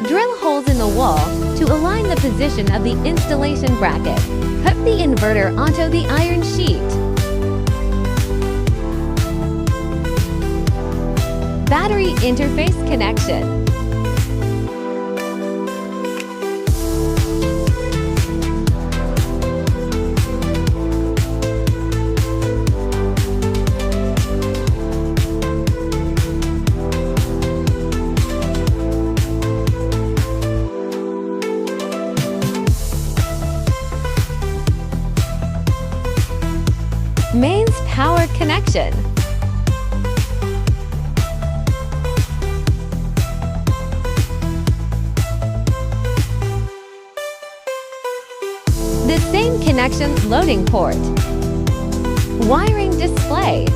Drill holes in the wall to align the position of the installation bracket. Put the inverter onto the iron sheet. Battery interface connection. Mains power connection. The same connection loading port. Wiring display.